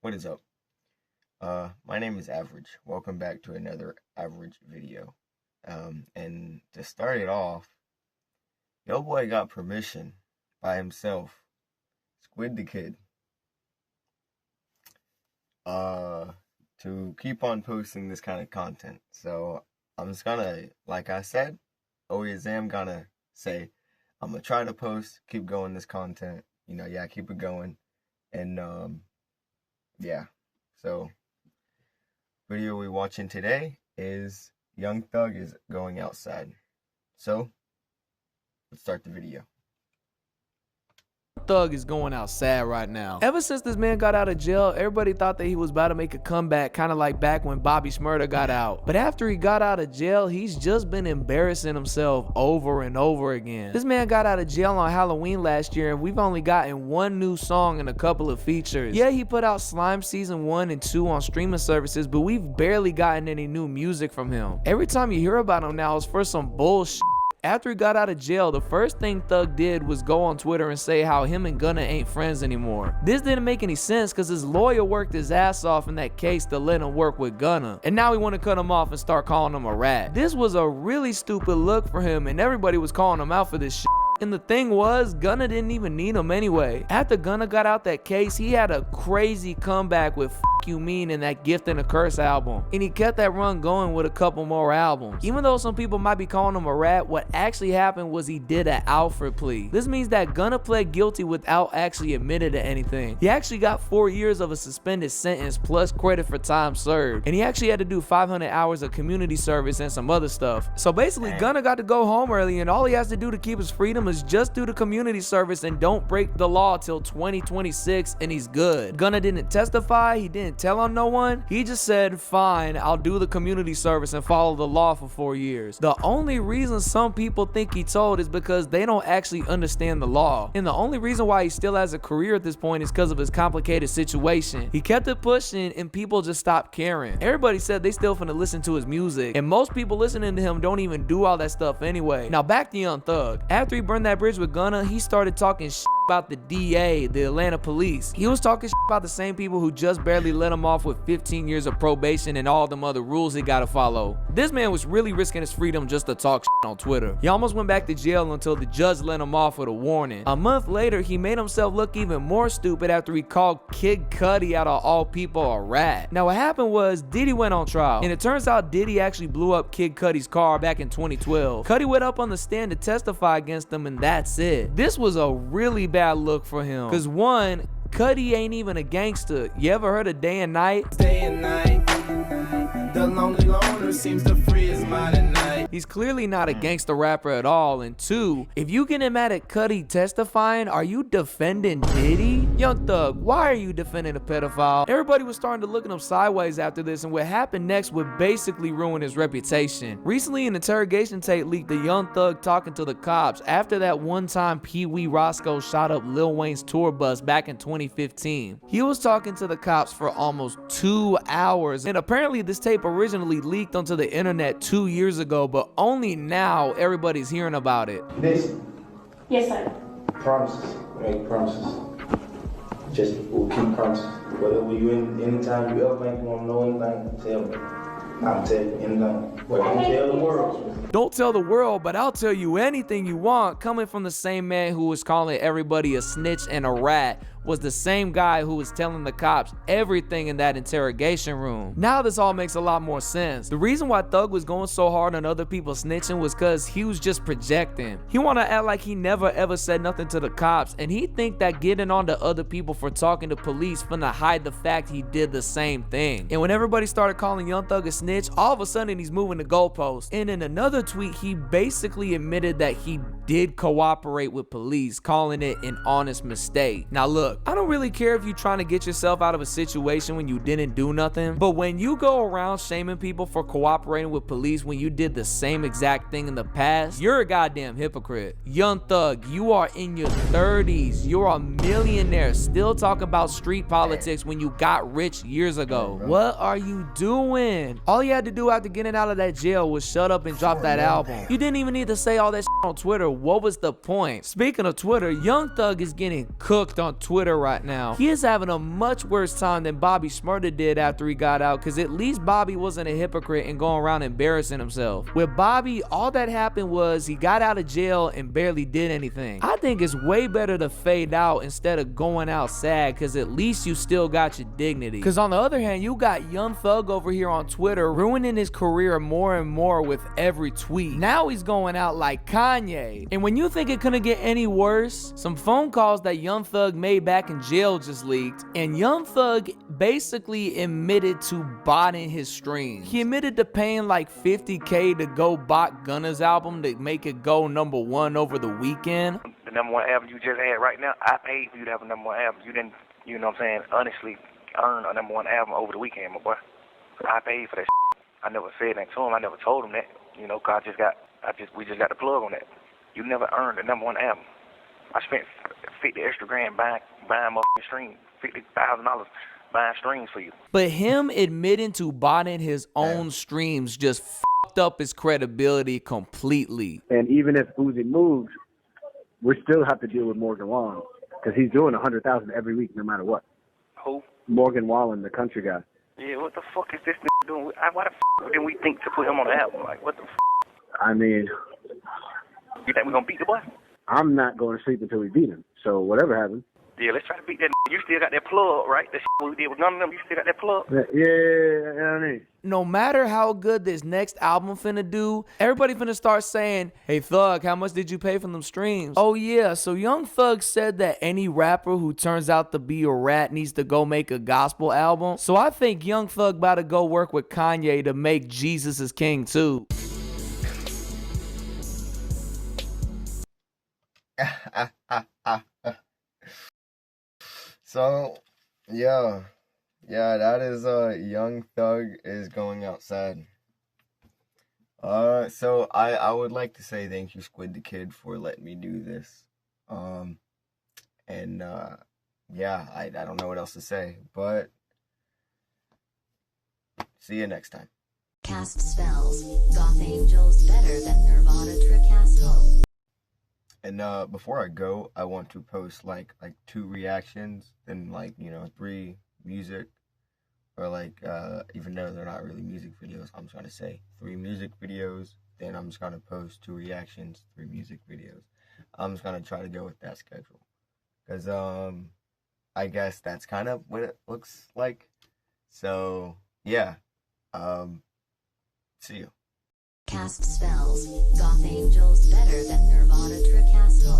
What is up? My name is Average. Welcome back to another Average video. And to start it off, yo boy got permission by himself, Squid the Kid, to keep on posting this kind of content. So I'm just gonna, like I said, always am gonna say, I'm gonna try to post, keep going this content. Keep it going. And yeah. So, video we're watching today is Young Thug is going outside. So, let's start the video. Thug is going outside right now. Ever since this man got out of jail, everybody thought that he was about to make a comeback, kind of like back when Bobby Shmurda got out. But after he got out of jail, he's just been embarrassing himself over and over again. This man got out of jail on Halloween last year, and we've only gotten one new song and a couple of features. Yeah, he put out Slime Season 1 and 2 on streaming services, but we've barely gotten any new music from him. Every time you hear about him now, it's for some bullshit. After he got out of jail, the first thing Thug did was go on Twitter and say how him and Gunna ain't friends anymore. This didn't make any sense because his lawyer worked his ass off in that case to let him work with Gunna, and now he want to cut him off and start calling him a rat. This was a really stupid look for him, and everybody was calling him out for this shit. And the thing was, Gunna didn't even need him anyway. After Gunna got out that case, he had a crazy comeback with F You Mean and that Gift and a Curse album. And he kept that run going with a couple more albums. Even though some people might be calling him a rat, what actually happened was he did an Alfred plea. This means that Gunna pled guilty without actually admitting to anything. He actually got 4 years of a suspended sentence plus credit for time served. And he actually had to do 500 hours of community service and some other stuff. So basically, Gunna got to go home early, and all he has to do to keep his freedom is just do the community service and don't break the law till 2026 and he's good. Gunna didn't testify, he didn't tell on no one, he just said, fine, I'll do the community service and follow the law for 4 years. The only reason some people think he told is because they don't actually understand the law. And the only reason why he still has a career at this point is because of his complicated situation. He kept it pushing and people just stopped caring. Everybody said they still finna listen to his music, and most people listening to him don't even do all that stuff anyway. Now back to Young Thug. After he burned that bridge with Gunna, he started talking shit about the DA, the Atlanta police. He was talking shit about the same people who just barely let him off with 15 years of probation and all them other rules he gotta follow. This man was really risking his freedom just to talk shit on Twitter. He almost went back to jail until the judge let him off with a warning. A month later, he made himself look even more stupid after he called Kid Cudi, out of all people, a rat. Now what happened was Diddy went on trial, and it turns out Diddy actually blew up Kid Cudi's car back in 2012. Cudi went up on the stand to testify against him, and that's it. This was a really bad look for him, because one, Cudi ain't even a gangster. You ever heard of Day and Night? Day and night, the lonely loner seems to free his mind at night. He's clearly not a gangster rapper at all. And two, if you getting mad at Cudi testifying, are you defending Diddy? Young Thug, why are you defending a pedophile? Everybody was starting to look at him sideways after this, and what happened next would basically ruin his reputation. Recently, an interrogation tape leaked of Young Thug talking to the cops after that one time Pee Wee Roscoe shot up Lil Wayne's tour bus back in 2015. He was talking to the cops for almost 2 hours, and apparently this tape originally leaked onto the internet 2 years ago, but only now everybody's hearing about it. Listen. Yes, sir. Promises. Make promises. Just we'll keep promises. Whatever you anytime you ever think you want to know anything, tell me. I'll tell you anything. But don't tell the world. Don't tell the world, but I'll tell you anything you want. Coming from the same man who was calling everybody a snitch and a rat was the same guy who was telling the cops everything in that interrogation room. Now this all makes a lot more sense. The reason why Thug was going so hard on other people snitching was because he was just projecting. He want to act like he never ever said nothing to the cops, and he think that getting on to other people for talking to police finna hide the fact he did the same thing. And when everybody started calling Young Thug a snitch, all of a sudden he's moving the goalposts. And in another tweet, he basically admitted that he did cooperate with police, calling it an honest mistake. Now look, I don't really care if you're trying to get yourself out of a situation when you didn't do nothing, but when you go around shaming people for cooperating with police when you did the same exact thing in the past, you're a goddamn hypocrite. Young Thug, you are in your 30s. You're a millionaire, still talking about street politics when you got rich years ago. What are you doing? All you had to do after getting out of that jail was shut up and drop that album. You didn't even need to say all that shit on Twitter. What was the point? Speaking of Twitter, Young Thug is getting cooked on Twitter Twitter right now. He is having a much worse time than Bobby Shmurda did after he got out, because at least Bobby wasn't a hypocrite and going around embarrassing himself. With Bobby, all that happened was he got out of jail and barely did anything. I think it's way better to fade out instead of going out sad, because at least you still got your dignity. Because on the other hand, you got Young Thug over here on Twitter ruining his career more and more with every tweet. Now he's going out like Kanye. And when you think it couldn't get any worse, some phone calls that Young Thug made back in jail just leaked, and Young Thug basically admitted to botting his streams. He admitted to paying like $50K to go bot Gunna's album to make it go #1 over the weekend. The #1 album you just had right now, I paid for you to have a #1 album. You didn't, you know what I'm saying, honestly earn a #1 album over the weekend, my boy. I paid for that shit. I never said that to him. I never told him that, you know, cause we just got the plug on that. You never earned a #1 album. I spent 50 extra grand buying my stream, $50,000 buying streams for you. But him admitting to botting his own streams just fucked up his credibility completely. And even if Uzi moves, we still have to deal with Morgan Wallen, because he's doing 100,000 every week, no matter what. Who? Morgan Wallen, the country guy. Yeah, what the fuck is this doing? Why the fuck didn't we think to put him on the album? Like, what the fuck? I mean, You think we're gonna beat the boy? I'm not going to sleep until we beat him. So whatever happens. Yeah, let's try to beat that. You still got that plug, right? The shit we did with none of them, you still got that plug? Yeah, I mean. No matter how good this next album finna do, everybody finna start saying, hey Thug, how much did you pay for them streams? Oh yeah, so Young Thug said that any rapper who turns out to be a rat needs to go make a gospel album. So I think Young Thug about to go work with Kanye to make Jesus is King too. So, yeah, that is Young Thug is going outside. So I would like to say thank you, Squid the Kid, for letting me do this. Yeah, I don't know what else to say, but see you next time. Cast spells, goth angels better than Nirvana Tricast Ho. And before I go, I want to post like 2 reactions, then 3 music, or even though they're not really music videos, I'm just gonna say 3 music videos, then I'm just gonna post 2 reactions, 3 music videos. I'm just gonna try to go with that schedule, because I guess that's kind of what it looks like. So yeah, see you. Cast spells, goth angels better than Nirvana Tricast Ho.